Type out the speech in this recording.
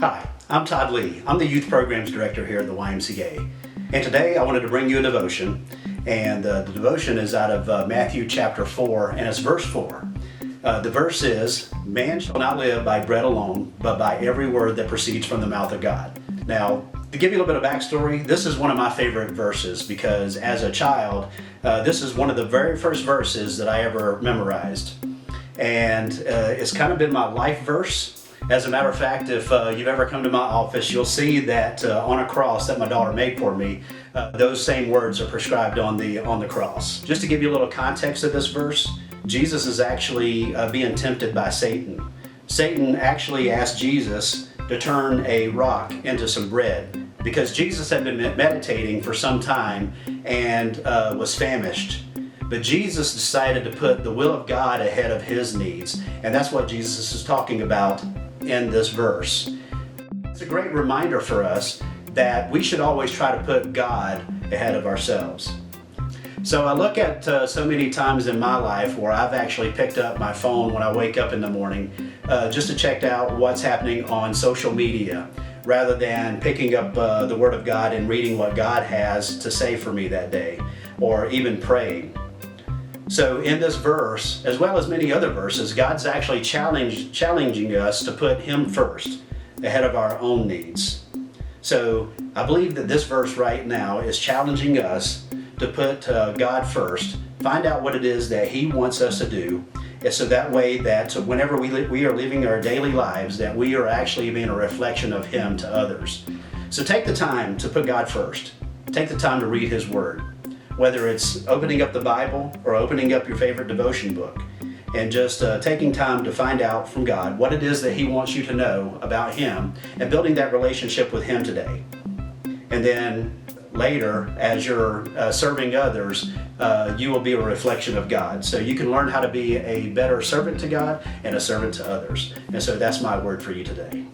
Hi, I'm Todd Lee. I'm the Youth Programs Director here at the YMCA. And today I wanted to bring you a devotion. And the devotion is out of Matthew chapter 4, and it's verse 4. The verse is, "Man shall not live by bread alone, but by every word that proceeds from the mouth of God." Now, to give you a little bit of backstory, this is one of my favorite verses because as a child, this is one of the very first verses that I ever memorized. And it's kind of been my life verse. As a matter of fact, if you've ever come to my office, you'll see that on a cross that my daughter made for me, those same words are prescribed on the cross. Just to give you a little context of this verse, Jesus is actually being tempted by Satan. Satan actually asked Jesus to turn a rock into some bread because Jesus had been meditating for some time and was famished. But Jesus decided to put the will of God ahead of his needs, and that's what Jesus is talking about in this verse. It's a great reminder for us that we should always try to put God ahead of ourselves. So I look at so many times in my life where I've actually picked up my phone when I wake up in the morning just to check out what's happening on social media rather than picking up the Word of God and reading what God has to say for me that day, or even praying. So in this verse, as well as many other verses, God's actually challenging us to put Him first, ahead of our own needs. So I believe that this verse right now is challenging us to put God first, find out what it is that He wants us to do, and so that way that whenever we are living our daily lives, that we are actually being a reflection of Him to others. So take the time to put God first. Take the time to read His Word. Whether it's opening up the Bible or opening up your favorite devotion book and just taking time to find out from God what it is that He wants you to know about Him and building that relationship with Him today. And then later, as you're serving others, you will be a reflection of God. So you can learn how to be a better servant to God and a servant to others. And so that's my word for you today.